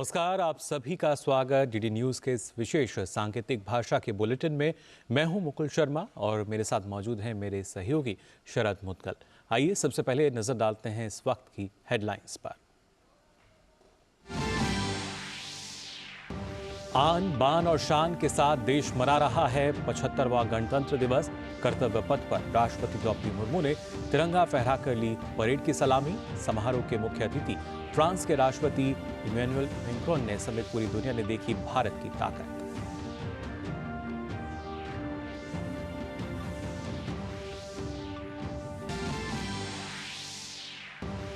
नमस्कार, आप सभी का स्वागत डीडी न्यूज़ के इस विशेष सांकेतिक भाषा के बुलेटिन में। मैं हूं मुकुल शर्मा और मेरे साथ मौजूद हैं मेरे सहयोगी शरद मुदगल। आइए सबसे पहले नजर डालते हैं इस वक्त की हेडलाइंस पर। आन बान और शान के साथ देश मना रहा है 75वां गणतंत्र दिवस। कर्तव्य पथ पर राष्ट्रपति द्रौपदी मुर्मू ने तिरंगा फहराकर ली परेड की सलामी। समारोह के मुख्य अतिथि फ्रांस के राष्ट्रपति इमैनुअल मैक्रोन ने समेत पूरी दुनिया ने देखी भारत की ताकत।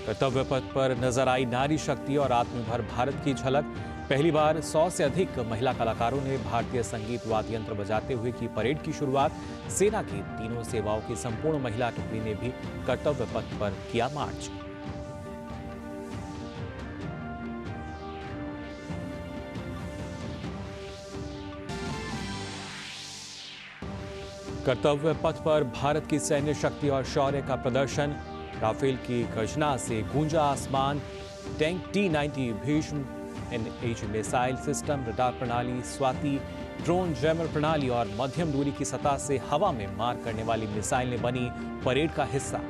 कर्तव्य पथ पर नजर आई नारी शक्ति और आत्मनिर्भर भारत की झलक। पहली बार 100 से अधिक महिला कलाकारों ने भारतीय संगीत वाद्य यंत्र बजाते हुए की परेड की शुरुआत। सेना की तीनों सेवाओं की संपूर्ण महिला टुकड़ी ने भी कर्तव्य पथ पर किया मार्च। कर्तव्य पथ पर भारत की सैन्य शक्ति और शौर्य का प्रदर्शन। राफेल की गर्जना से गूंजा आसमान। Tank T-90 Bhishma NH missile system, radar प्रणाली, स्वाति, ड्रोन जैमर प्रणाली और मध्यम दूरी की सतह से हवा में मार करने वाली मिसाइल ने बनी परेड का हिस्सा।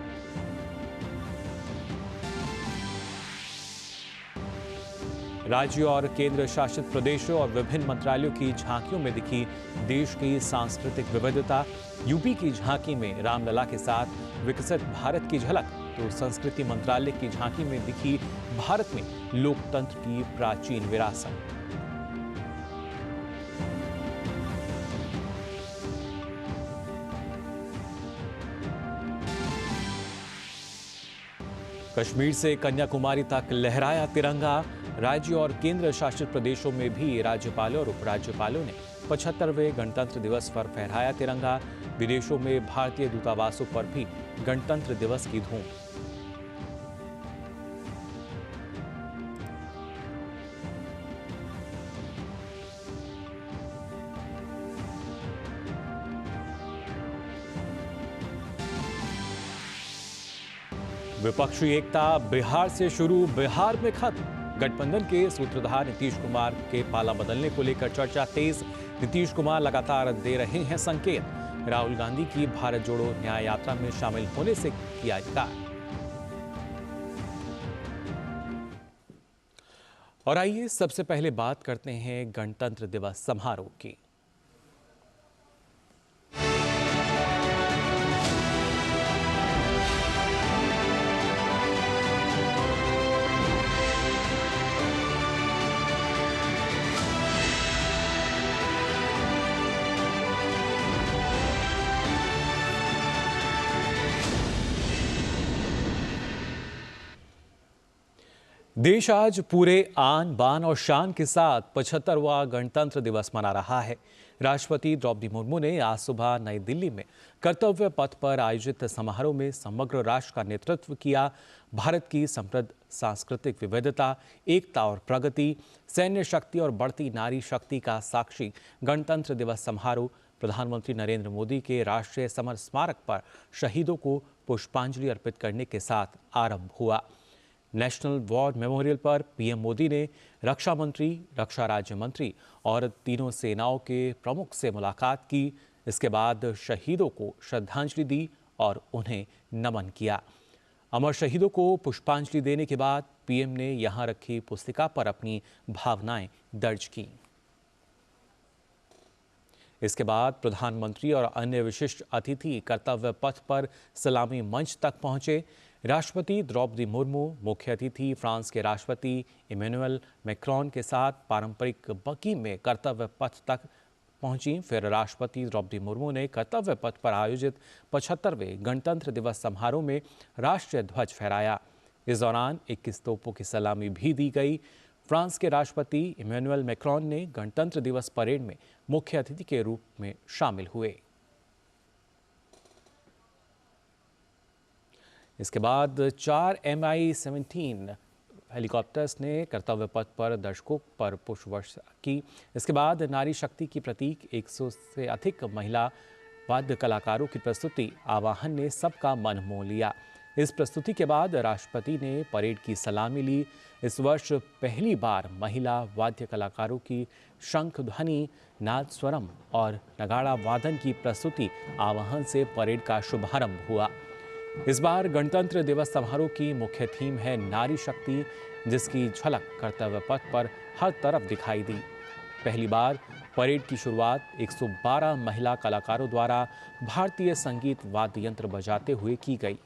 राज्यों और केंद्र शासित प्रदेशों और विभिन्न मंत्रालयों की झांकियों में दिखी देश की सांस्कृतिक विविधता। यूपी की झांकी में रामलला के साथ विकसित भारत की झलक, तो संस्कृति मंत्रालय की झांकी में दिखी भारत में लोकतंत्र की प्राचीन विरासत। कश्मीर से कन्याकुमारी तक लहराया तिरंगा। राज्यों और केंद्र शासित प्रदेशों में भी राज्यपालों और उपराज्यपालों ने 75वें गणतंत्र दिवस पर फहराया तिरंगा। विदेशों में भारतीय दूतावासों पर भी गणतंत्र दिवस की धूम। विपक्षी एकता बिहार से शुरू, बिहार में खत्म। गठबंधन के सूत्रधार नीतीश कुमार के पाला बदलने को लेकर चर्चा तेज। नीतीश कुमार लगातार दे रहे हैं संकेत। राहुल गांधी की भारत जोड़ो न्याय यात्रा में शामिल होने से किया इनकार। और आइए सबसे पहले बात करते हैं गणतंत्र दिवस समारोह की। देश आज पूरे आन बान और शान के साथ 75वां गणतंत्र दिवस मना रहा है। राष्ट्रपति द्रौपदी मुर्मू ने आज सुबह नई दिल्ली में कर्तव्य पथ पर आयोजित समारोह में समग्र राष्ट्र का नेतृत्व किया। भारत की समृद्ध सांस्कृतिक विविधता, एकता और प्रगति, सैन्य शक्ति और बढ़ती नारी शक्ति का साक्षी गणतंत्र दिवस समारोह प्रधानमंत्री नरेंद्र मोदी के राष्ट्रीय समर स्मारक पर शहीदों को पुष्पांजलि अर्पित करने के साथ आरंभ हुआ। नेशनल वॉर मेमोरियल पर पीएम मोदी ने रक्षा मंत्री, रक्षा राज्य मंत्री और तीनों सेनाओं के प्रमुख से मुलाकात की। इसके बाद शहीदों को श्रद्धांजलि दी और उन्हें नमन किया। अमर शहीदों को पुष्पांजलि देने के बाद पीएम ने यहां रखी पुस्तिका पर अपनी भावनाएं दर्ज की। इसके बाद प्रधानमंत्री और अन्य विशिष्ट अतिथि कर्तव्य पथ पर सलामी मंच तक पहुंचे। राष्ट्रपति द्रौपदी मुर्मू, मुख्य अतिथि फ्रांस के राष्ट्रपति इमैनुअल मैक्रोन के साथ पारंपरिक बग्गी में कर्तव्य पथ तक पहुंची। फिर राष्ट्रपति द्रौपदी मुर्मू ने कर्तव्य पथ पर आयोजित 75वें गणतंत्र दिवस समारोह में राष्ट्रीय ध्वज फहराया। इस दौरान 21 तोपों की सलामी भी दी गई। फ्रांस के राष्ट्रपति इमैनुअल मैक्रोन ने गणतंत्र दिवस परेड में मुख्य अतिथि के रूप में शामिल हुए। इसके बाद 4 Mi-17 हेलीकॉप्टर्स ने कर्तव्य पथ पर दर्शकों पर पुष्प वर्षा की। इसके बाद नारी शक्ति की प्रतीक 100 से अधिक महिला वाद्य कलाकारों की प्रस्तुति आवाहन ने सबका मन मोह लिया। इस प्रस्तुति के बाद राष्ट्रपति ने परेड की सलामी ली। इस वर्ष पहली बार महिला वाद्य कलाकारों की शंख ध्वनि, नाद स्वरम और नगाड़ा वादन की प्रस्तुति आवाहन से परेड का शुभारंभ हुआ। इस बार गणतंत्र दिवस समारोह की मुख्य थीम है नारी शक्ति, जिसकी झलक कर्तव्य पथ पर हर तरफ दिखाई दी। पहली बार परेड की शुरुआत 112 महिला कलाकारों द्वारा भारतीय संगीत वाद्य यंत्र बजाते हुए की गई।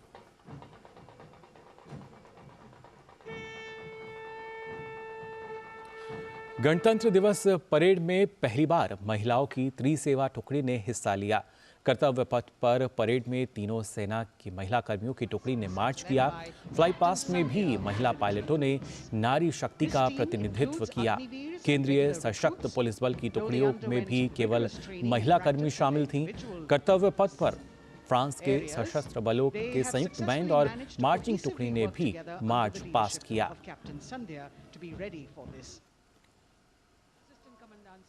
गणतंत्र दिवस परेड में पहली बार महिलाओं की त्रिसेवा टुकड़ी ने हिस्सा लिया। कर्तव्य पथ पर परेड में तीनों सेना की महिला कर्मियों की टुकड़ी ने मार्च किया। फ्लाई पास्ट में भी महिला पायलटों ने नारी शक्ति का प्रतिनिधित्व किया। केंद्रीय सशक्त पुलिस बल की टुकड़ियों में भी केवल महिला कर्मी शामिल थीं। कर्तव्य पथ पर फ्रांस के सशस्त्र बलों के संयुक्त बैंड और मार्चिंग टुकड़ी ने भी मार्च पास्ट किया।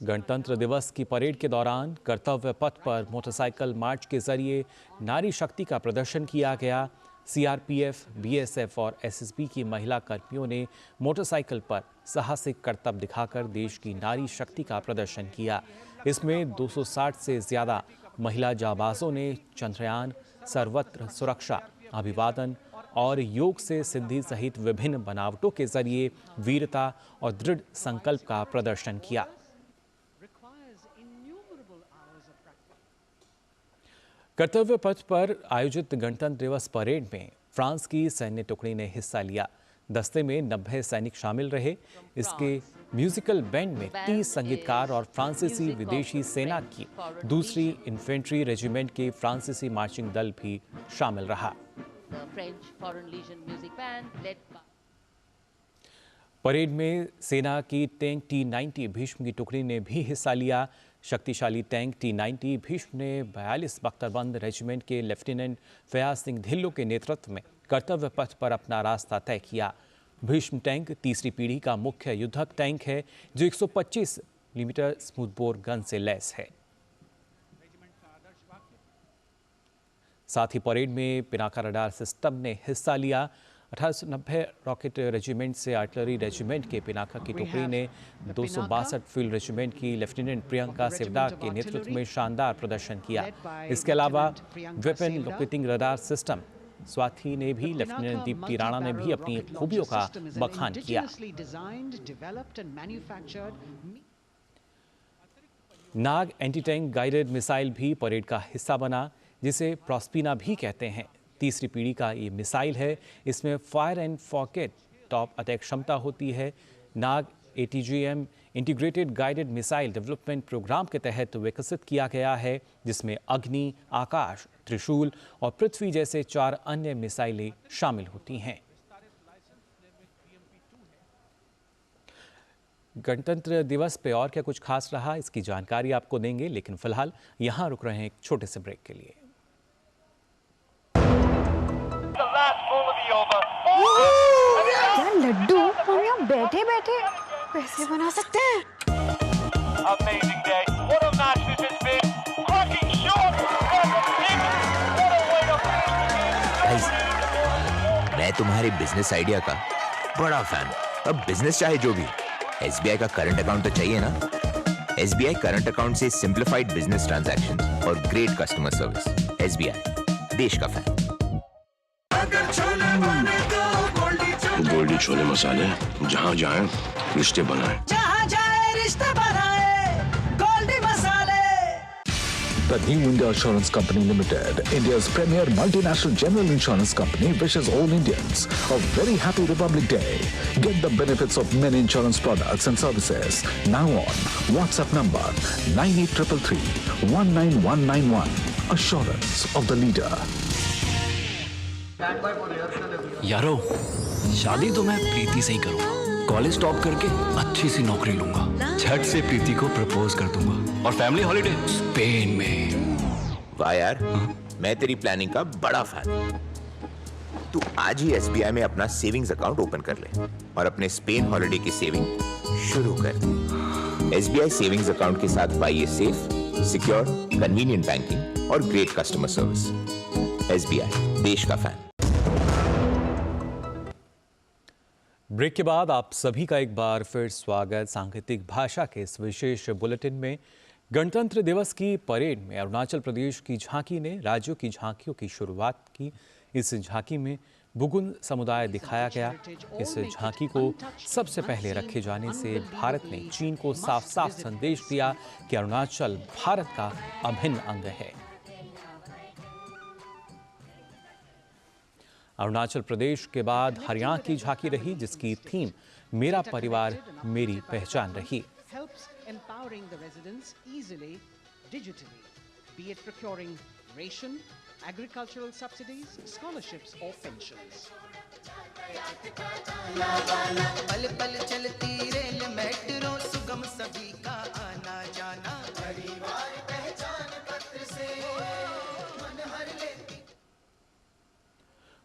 गणतंत्र दिवस की परेड के दौरान कर्तव्य पथ पर मोटरसाइकिल मार्च के जरिए नारी शक्ति का प्रदर्शन किया गया। सीआरपीएफ, बीएसएफ और एसएसबी की महिला कर्मियों ने मोटरसाइकिल पर साहसिक करतब दिखाकर देश की नारी शक्ति का प्रदर्शन किया। इसमें 260 से ज्यादा महिला जाबाजों ने चंद्रयान, सर्वत्र सुरक्षा, अभिवादन और योग से सिद्धि सहित विभिन्न बनावटों के जरिए वीरता और दृढ़ संकल्प का प्रदर्शन किया। कर्तव्य पथ पर आयोजित गणतंत्र दिवस परेड में फ्रांस की सैन्य टुकड़ी ने हिस्सा लिया। दस्ते में 90 सैनिक शामिल रहे। इसके म्यूजिकल बैंड में 30 संगीतकार और फ्रांसीसी विदेशी सेना की दूसरी इन्फेंट्री रेजिमेंट के फ्रांसीसी मार्चिंग दल भी शामिल रहा। परेड में सेना की टैंक T-90 भीष्म की टुकड़ी ने भी हिस्सा लिया। शक्तिशाली टैंक T-90 भीष्म ने 42 बख्तरबंद रेजिमेंट के लेफ्टिनेंट फयाज सिंह ढिल्लों के नेतृत्व में कर्तव्य पथ पर अपना रास्ता तय किया। भीष्म टैंक तीसरी पीढ़ी का मुख्य युद्धक टैंक है, जो 125 मिलीमीटर स्मूथबोर गन से लैस है। साथ ही परेड में पिनाका रडार सिस्टम ने हिस्सा लिया। 1890 रॉकेट रेजिमेंट से आर्टिलरी रेजिमेंट के पिनाका की टुकड़ी ने 262 फील्ड रेजिमेंट की लेफ्टिनेंट प्रियंका सेवदार के नेतृत्व में शानदार प्रदर्शन किया। इसके अलावा weapon locating radar system Swati ने भी लेफ्टिनेंट दीप्ति राणा ने भी अपनी खूबियों का बखान किया। नाग एंटी टैंक गाइडेड मिसाइल भी परेड का हिस्सा बना, जिसे प्रॉस्पिना भी कहते हैं। तीसरी पीढ़ी का ये मिसाइल है। इसमें fire and forget top attack क्षमता होती है। Nag ATGM integrated guided missile development programme के तहत विकसित किया गया है, जिसमें अग्नि, आकाश, त्रिशूल और पृथ्वी जैसे 4 अन्य मिसाइलें शामिल होती हैं। गणतंत्र दिवस पे और क्या कुछ खास रहा, इसकी जानकारी आपको देंगे, लेकिन फिलहाल यहाँ रुक रहे हैं एक छोटे से ब्रेक के लिए। यार लड्डू, हम यहाँ बैठे बैठे पैसे बना सकते हैं। मैं तुम्हारे बिजनेस आइडिया का बड़ा फैन। अब बिजनेस चाहे जो भी, SBI का करंट अकाउंट तो चाहिए ना। SBI करंट अकाउंट से सिंप्लीफाइड बिजनेस ट्रांजैक्शंस और ग्रेट कस्टमर सर्विस। SBI, देश का फैन। गोल्डी छोले मसाले, जहाँ जाए रिश्ते बनाए, जहाँ जाए रिश्ते बनाए, गोल्डी मसाले। The New India Assurance Company Limited, India's premier multinational general insurance company, wishes all Indians a very happy Republic Day. Get the benefits of many insurance products and services now on WhatsApp number 9833 19191. Assurance of the leader. यारो, शादी तो मैं प्रीति से ही करूंगा। College top करके अच्छी सी नौकरी लूंगा, झट से प्रीति को प्रपोज कर दूंगा और फैमिली हॉलिडे स्पेन में। वाह यार, मैं तेरी प्लानिंग का बड़ा फैन। तू आज ही SBI में अपना सेविंग्स अकाउंट ओपन कर ले और अपने स्पेन हॉलिडे की सेविंग शुरू कर दे। SBI सेविंग्स अकाउंट के साथ पाइए सेफ, सिक्योर, कन्वीनियंट बैंकिंग और ग्रेट कस्टमर सर्विस। SBI, देश का फैन। ब्रेक के बाद आप सभी का एक बार फिर स्वागत। सांकेतिक भाषा के इस विशेष बुलेटिन में गणतंत्र दिवस की परेड में अरुणाचल प्रदेश की झांकी ने राज्यों की झांकियों की शुरुआत की। इस झांकी में बुगुन समुदाय दिखाया गया। इस झांकी को सबसे पहले रखे जाने से भारत ने चीन को साफ साफ संदेश दिया कि अरुणाचल भारत का अभिन्न अंग है। अरुणाचल प्रदेश के बाद हरियाणा की झांकी रही, जिसकी थीम मेरा परिवार मेरी पहचान रही। helps empowering the residents easily digitally, be it procuring ration, agricultural subsidies, scholarships or pensions. पल पल चलती रेल मेट्रो सुगम सभी का आना जाना परिवार पहचान पत्र से मन हर लेती।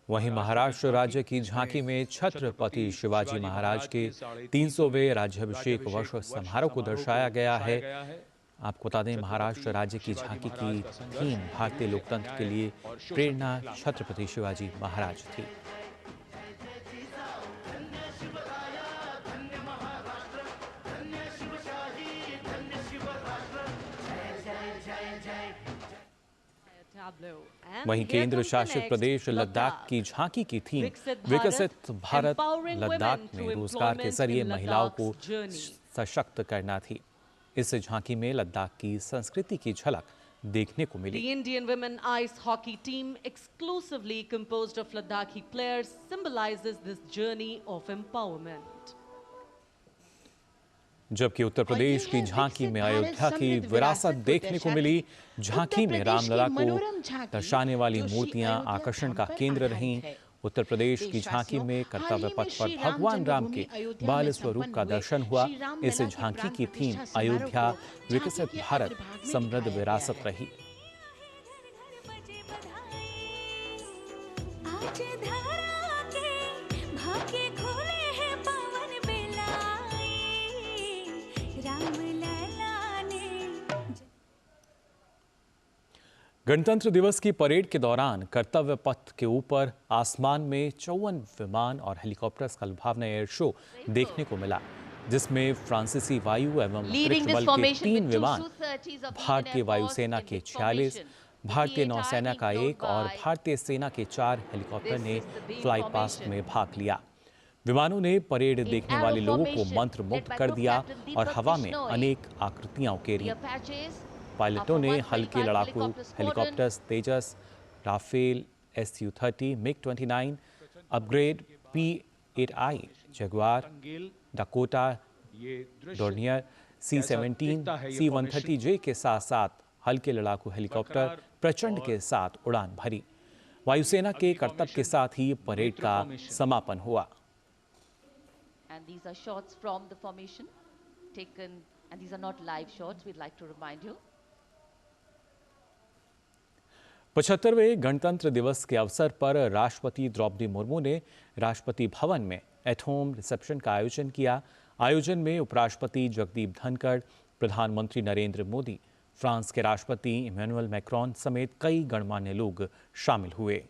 वहीं महाराष्ट्र राज्य की झांकी में छत्रपति शिवाजी महाराज के 300वें राज्याभिषेक वर्ष समारोह को दर्शाया गया है। आपको बता दें, महाराष्ट्र राज्य की झांकी की थीम भारतीय लोकतंत्र के लिए प्रेरणा छत्रपति शिवाजी महाराज थी। वहीं केंद्र शासित प्रदेश लद्दाख की झांकी की थीम विकसित भारत लद्दाख में रोजगार के जरिए महिलाओं को सशक्त करना थी। इस झांकी में लद्दाख की संस्कृति की झलक देखने को मिली। The Indian women ice hockey team, exclusively composed of Ladakhi players, symbolizes this journey of empowerment. जबकि उत्तर प्रदेश की झांकी में अयोध्या की विरासत देखने को मिली। झांकी में रामलला को दर्शाने वाली मूर्तियां आकर्षण का केंद्र रहीं। उत्तर प्रदेश की झांकी में कर्तव्य पथ पर भगवान राम के बाल स्वरूप का दर्शन हुआ। इस झांकी की थीम अयोध्या विकसित भारत समृद्ध विरासत रही। गणतंत्र दिवस की परेड के दौरान कर्तव्य पथ के ऊपर आसमान में 54 विमान और हेलीकॉप्टर्स का लुभावना एयर शो देखने को मिला, जिसमें फ्रांसीसी वायु एवं अंतरिक्ष बल के 3 विमान, भारतीय वायुसेना के 46, भारतीय नौसेना का 1 और भारतीय सेना के 4 हेलीकॉप्टर ने फ्लाई पास्ट में भाग लिया। विमानों ने परेड देखने वाले लोगों को मंत्रमुग्ध कर दिया और हवा में अनेक आकृतियां उकेरी। पायलटों ने हल्के लड़ाकू helicopters Tejas, Rafale, Su-30, MiG-29, upgrade P-8I, Jaguar, Dakota, Dornier, C-17, C-130J के साथ साथ हल्के लड़ाकू हेलीकॉप्टर प्रचंड के साथ उड़ान भरी। वायुसेना के करतब के साथ ही परेड का समापन हुआ। And these are shots from the formation taken, and these are not live shots, we'd like to remind you. 75वें गणतंत्र दिवस के अवसर पर राष्ट्रपति द्रौपदी मुर्मू ने राष्ट्रपति भवन में एट होम रिसेप्शन का आयोजन किया। आयोजन में उपराष्ट्रपति जगदीप धनखड़, प्रधानमंत्री नरेंद्र मोदी, फ्रांस के राष्ट्रपति इमैनुअल मैक्रोन समेत कई गणमान्य लोग शामिल हुए।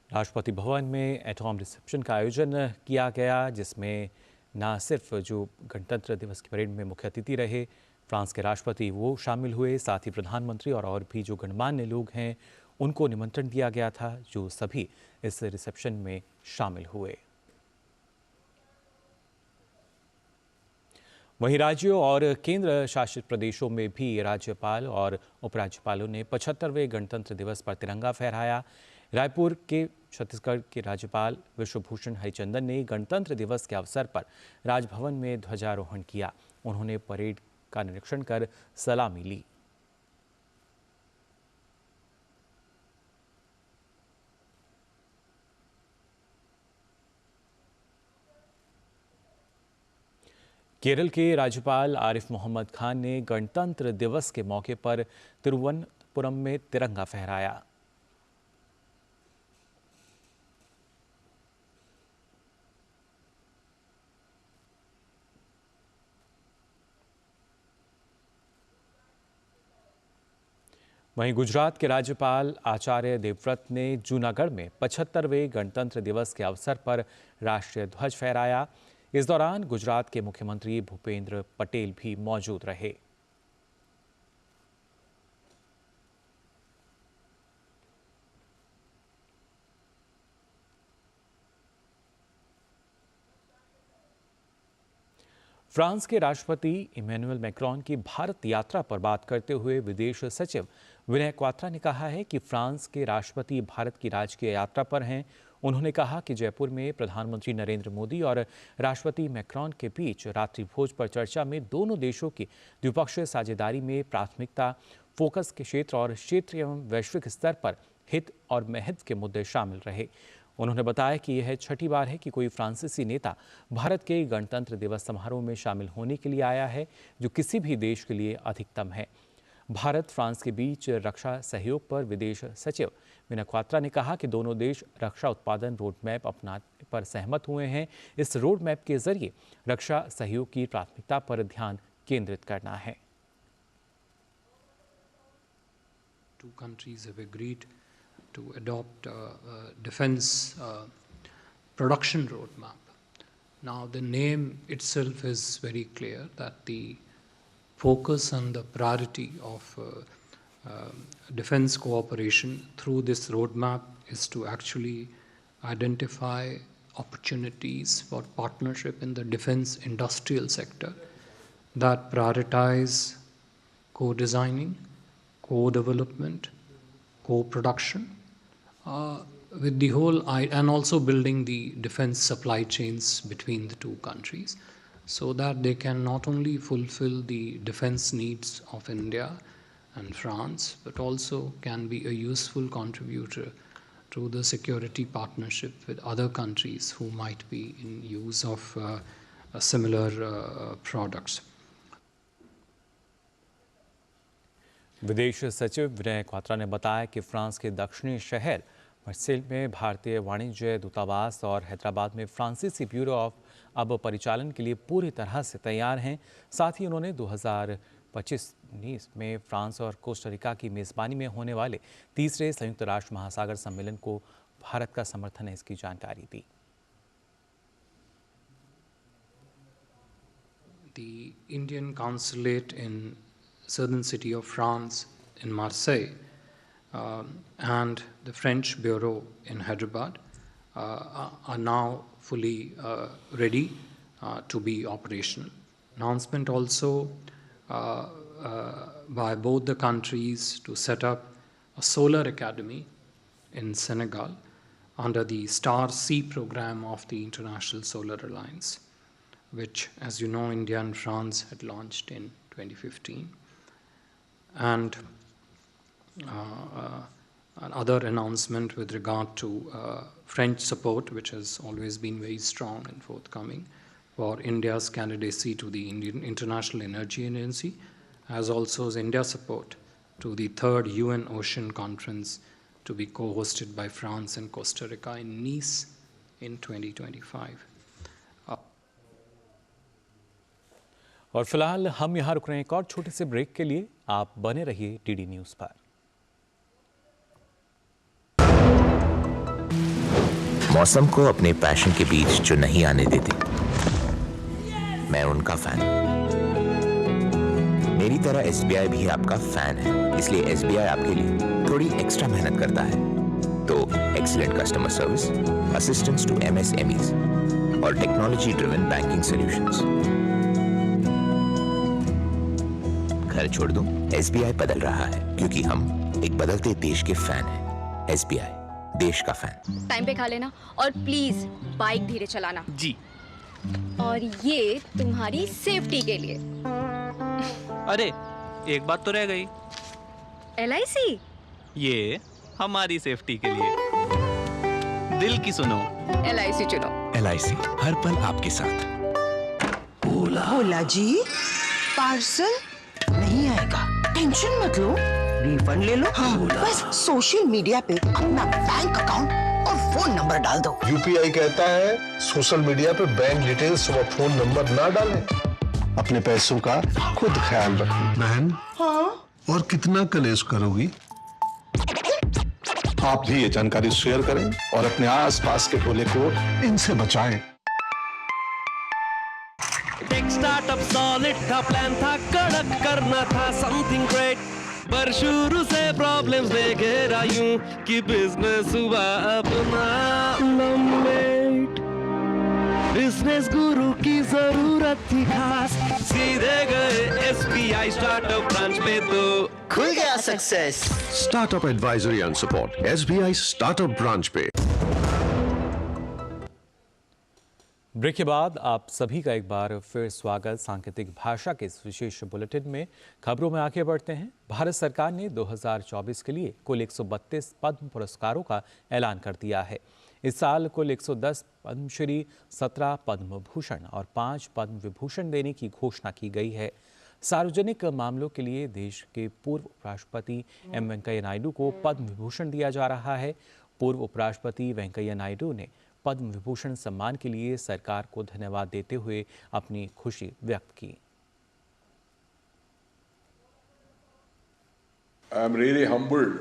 राष्ट्रपति भवन में एट होम रिसेप्शन का आयोजन किया गया, जिसमें न सिर्फ जो गणतंत्र दिवस की परेड में मुख्य अतिथि रहे फ्रांस के राष्ट्रपति वो शामिल हुए, साथ ही प्रधानमंत्री और भी जो गणमान्य लोग हैं उनको निमंत्रण दिया गया था, जो सभी इस रिसेप्शन में शामिल हुए। वहीं राज्यों और केंद्र शासित प्रदेशों में भी राज्यपाल और उपराज्यपालों ने 75वें गणतंत्र दिवस पर तिरंगा फहराया। रायपुर के छत्तीसगढ़ के राज्यपाल विश्वभूषण हरिचंदन ने गणतंत्र दिवस के अवसर पर राजभवन में ध्वजारोहण किया। उन्होंने परेड का निरीक्षण कर सलामी ली। केरल के राज्यपाल आरिफ मोहम्मद खान ने गणतंत्र दिवस के मौके पर तिरुवनंतपुरम में तिरंगा फहराया। वहीं गुजरात के राज्यपाल आचार्य देवव्रत ने जूनागढ़ में 75वें गणतंत्र दिवस के अवसर पर राष्ट्रीय ध्वज फहराया। इस दौरान गुजरात के मुख्यमंत्री भूपेंद्र पटेल भी मौजूद रहे। फ्रांस के राष्ट्रपति इमैनुअल मैक्रोन की भारत यात्रा पर बात करते हुए विदेश सचिव विनय क्वात्रा ने कहा है कि फ्रांस के राष्ट्रपति भारत की राजकीय यात्रा पर हैं। उन्होंने कहा कि जयपुर में प्रधानमंत्री नरेंद्र मोदी और राष्ट्रपति मैक्रोन के बीच रात्रि भोज पर चर्चा में दोनों देशों की द्विपक्षीय साझेदारी में प्राथमिकता, फोकस के क्षेत्र और क्षेत्रीय एवं वैश्विक स्तर पर हित और महत्व के मुद्दे शामिल रहे। उन्होंने बताया कि यह छठी बार है कि कोई फ्रांसीसी नेता भारत के गणतंत्र दिवस समारोह में शामिल होने के लिए आया है, जो किसी भी देश के लिए अधिकतम है। भारत फ्रांस के बीच रक्षा सहयोग पर विदेश सचिव विनय क्वात्रा ने कहा कि दोनों देश रक्षा उत्पादन रोड मैप अपनाने पर सहमत हुए हैं। इस रोड मैप के जरिए रक्षा सहयोग की प्राथमिकता पर ध्यान केंद्रित करना है। Two countries have agreed to adopt a defense production roadmap. Now, the name itself is very clear that the focus and the priority of defense cooperation through this roadmap is to actually identify opportunities for partnership in the defense industrial sector that prioritize co-designing, co-development, co-production, with the whole, and also building the defense supply chains between the two countries, so that they can not only fulfill the defense needs of India and France, but also can be a useful contributor to the security partnership with other countries who might be in use of similar products. विदेश सचिव विनय क्वात्रा ने बताया कि France के दक्षिणी शहर मार्सेल में भारतीय वाणिज्य दूतावास और हैदराबाद में फ्रांसीसी ब्यूरो ऑफ अब परिचालन के लिए पूरी तरह से तैयार हैं। साथ ही उन्होंने 2025-19 में फ्रांस और कोस्टारिका की मेज़बानी में होने वाले तीसरे संयुक्त राष्ट्र महासागर सम्मेलन को भारत का समर्थन है, इसकी जानकारी दी। The Indian consulate in southern city of France in Marseille and the French bureau in Hyderabad are now fully ready to be operational. Announcement also by both the countries to set up a solar academy in Senegal under the Star Sea program of the International Solar Alliance, which, as you know, India and France had launched in 2015. And another announcement with regard to French support, which has always been very strong and forthcoming, for India's candidacy to the Indian International Energy Agency, as also as India's support to the third UN Ocean Conference to be co-hosted by France and Costa Rica in Nice in 2025. और फिलहाल हम यहाँ रुक रहे हैं एक और छोटे से ब्रेक के लिए। आप बने रहिए डीडी न्यूज़ पर। मौसम को अपने पैशन के बीच जो नहीं आने देते, मैं उनका फैन। मेरी तरह SBI भी आपका फैन है, इसलिए SBI आपके लिए थोड़ी एक्स्ट्रा मेहनत करता है। तो excellent customer service, assistance to MSMEs और टेक्नोलॉजी ड्रिवन बैंकिंग सॉल्यूशंस। घर छोड़ दूं, SBI बदल रहा है क्योंकि हम एक बदलते देश के फैन हैं। SBI, देश का फैन। टाइम पे खा लेना और प्लीज बाइक धीरे चलाना जी। और ये तुम्हारी सेफ्टी के लिए। अरे एक बात तो रह गई। LIC? ये हमारी सेफ्टी के लिए। दिल की सुनो, LIC चुनो। LIC हर पल आपके साथ। भोला जी, पार्सल नहीं आएगा, टेंशन मत लो, रिफंड ले लो। बस सोशल मीडिया पे अपना बैंक अकाउंट और फोन नंबर डाल दो। UPI कहता है सोशल मीडिया पे बैंक डिटेल्स व फोन नंबर ना डालें। अपने पैसों का खुद ख्याल रखें। बहन, हाँ? और कितना कलेश करोगी? आप भी ये जानकारी शेयर करें और अपने आसपास के टोले को इनसे बचाएं। टेक स्टार्टअप सॉलिड था, प्लान था कड़क, करना था समथिंग ग्रेट, पर शुरू से प्रॉब्लम्स ने घेरा यूं कि बिजनेस हुआ अपना लंबेट। बिजनेस गुरु की जरूरत थी खास, सीधे गए SBI स्टार्टअप ब्रांच पे तो खुल गया success. Startup advisory and support SBI startup branch पे। ब्रेक के बाद आप सभी का एक बार फिर स्वागत। सांकेतिक भाषा के इस विशेष बुलेटिन में खबरों में आगे बढ़ते हैं। भारत सरकार ने 2024 के लिए कुल 132 पद्म पुरस्कारों का ऐलान कर दिया है। इस साल कुल 110 पद्मश्री, 17 पद्म भूषण और 5 पद्म विभूषण देने की घोषणा की गई है। सार्वजनिक मामलों के लिए देश के पूर्व उपराष्ट्रपति एम वेंकैया नायडू को पद्म विभूषण दिया जा रहा है। पूर्व उपराष्ट्रपति वेंकैया नायडू ने पद्म विभूषण सम्मान के लिए सरकार को धन्यवाद देते हुए अपनी खुशी व्यक्त की। I am really humbled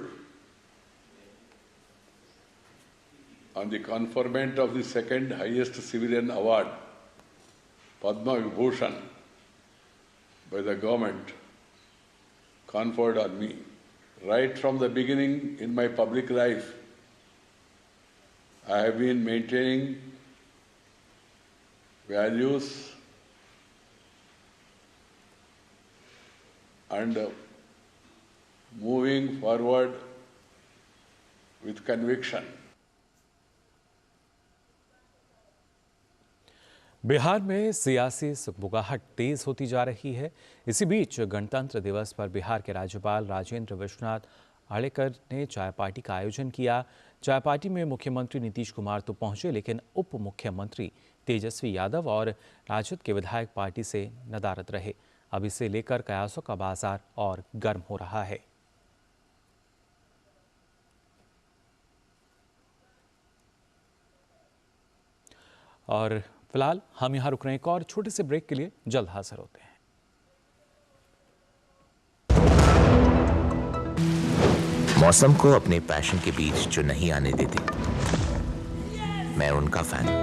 on the conferment of the second highest civilian award, Padma Vibhushan, by the government conferred on me. Right from the beginning in my public life, I have been maintaining values and moving forward with conviction. Bihar में सियासी सुगबुगाहट तेज होती जा रही है। इसी बीच गणतंत्र दिवस पर बिहार के राज्यपाल राजेंद्र विश्वनाथ आर्लेकर ने चाय पार्टी का आयोजन किया। चाय पार्टी में मुख्यमंत्री नीतीश कुमार तो पहुंचे, लेकिन उप मुख्यमंत्री तेजस्वी यादव और राजद के विधायक पार्टी से नदारद रहे। अब इसे लेकर कयासों का बाजार और गर्म हो रहा है। और फिलहाल हम यहां रुक रहे हैं। एक और छोटे से ब्रेक के लिए जल्द हाजिर होते हैं। मौसम को अपने पैशन के बीच जो नहीं आने देते, मैं उनका फैन हूं।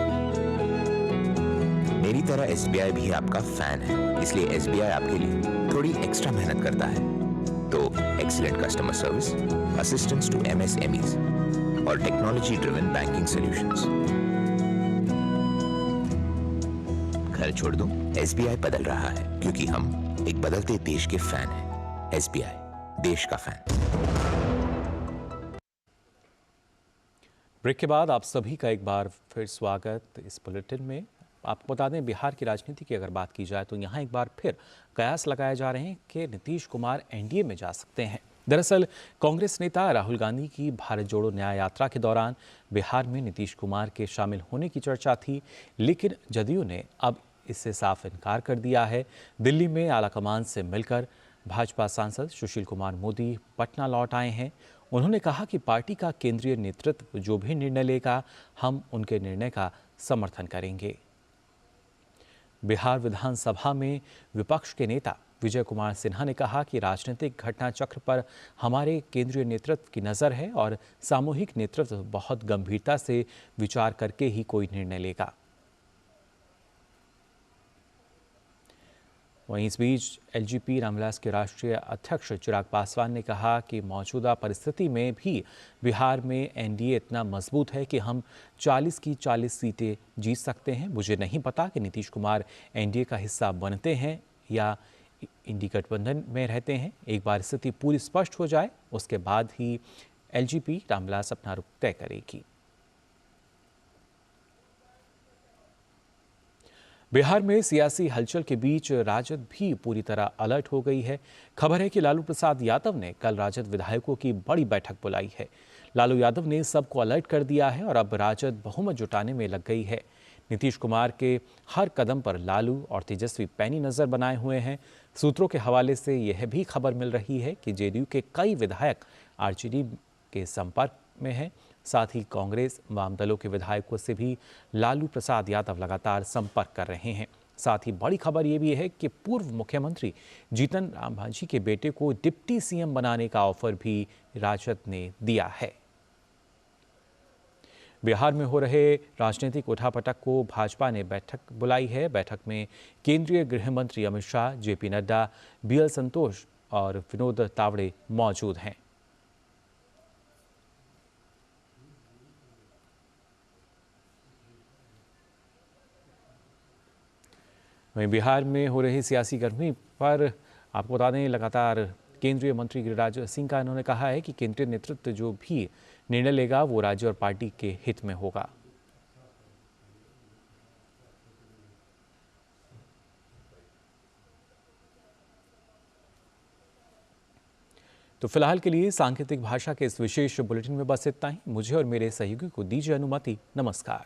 मेरी तरह SBI भी आपका फैन है, इसलिए SBI आपके लिए थोड़ी एक्स्ट्रा मेहनत करता है। तो excellent customer service, assistance to MSMEs और टेक्नोलॉजी ड्रिवन बैंकिंग सॉल्यूशंस। घर छोड़ दूं, SBI बदल रहा है क्योंकि हम एक बदलते देश के फैन हैं। SBI, देश का फैन। ब्रेक के बाद आप सभी का एक बार फिर स्वागत इस बुलेटिन में। आपको बता दें, बिहार की राजनीति की अगर बात की जाए तो यहाँ एक बार फिर कयास लगाए जा रहे हैं कि नीतीश कुमार NDA में जा सकते हैं। दरअसल कांग्रेस नेता राहुल गांधी की भारत जोड़ो न्याय यात्रा के दौरान बिहार में नीतीश कुमार के शामिल होने की चर्चा थी, लेकिन जदयू ने अब इससे साफ इनकार कर दिया है। दिल्ली में आलाकमान से मिलकर भाजपा सांसद सुशील कुमार मोदी पटना लौट आए हैं। उन्होंने कहा कि पार्टी का केंद्रीय नेतृत्व जो भी निर्णय लेगा, हम उनके निर्णय का समर्थन करेंगे। बिहार विधानसभा में विपक्ष के नेता विजय कुमार सिन्हा ने कहा कि राजनीतिक घटना चक्र पर हमारे केंद्रीय नेतृत्व की नज़र है और सामूहिक नेतृत्व बहुत गंभीरता से विचार करके ही कोई निर्णय लेगा। वहीं इस बीच LGP रामविलास के राष्ट्रीय अध्यक्ष चिराग पासवान ने कहा कि मौजूदा परिस्थिति में भी बिहार में NDA इतना मजबूत है कि हम 40 की 40 सीटें जीत सकते हैं। मुझे नहीं पता कि नीतीश कुमार NDA का हिस्सा बनते हैं या इंडी गठबंधन में रहते हैं। एक बार स्थिति पूरी स्पष्ट हो जाए, उसके बाद ही LGP रामविलास अपना रुख तय करेगी। बिहार में सियासी हलचल के बीच राजद भी पूरी तरह अलर्ट हो गई है। खबर है कि लालू प्रसाद यादव ने कल राजद विधायकों की बड़ी बैठक बुलाई है। लालू यादव ने सबको अलर्ट कर दिया है और अब राजद बहुमत जुटाने में लग गई है। नीतीश कुमार के हर कदम पर लालू और तेजस्वी पैनी नजर बनाए हुए हैं। सूत्रों के हवाले से यह भी खबर मिल रही है कि JDU के कई विधायक RJD के संपर्क में हैं। साथ ही कांग्रेस वाम दलों के विधायकों से भी लालू प्रसाद यादव लगातार संपर्क कर रहे हैं। साथ ही बड़ी खबर ये भी है कि पूर्व मुख्यमंत्री जीतन राम मांझी के बेटे को डिप्टी सीएम बनाने का ऑफर भी राजद ने दिया है। बिहार में हो रहे राजनीतिक उठापटक को भाजपा ने बैठक बुलाई है। बैठक में केंद्रीय गृह मंत्री अमित शाह, जेपी नड्डा, बीएल संतोष और विनोद तावड़े मौजूद हैं। वहीं बिहार में हो रही सियासी गर्मी पर आपको बता दें, लगातार केंद्रीय मंत्री गिरिराज सिंह का इन्होंने कहा है कि केंद्रीय नेतृत्व जो भी निर्णय लेगा वो राज्य और पार्टी के हित में होगा। तो फिलहाल के लिए सांकेतिक भाषा के इस विशेष बुलेटिन में बस इतना ही। मुझे और मेरे सहयोगी को दीजिए अनुमति। नमस्कार।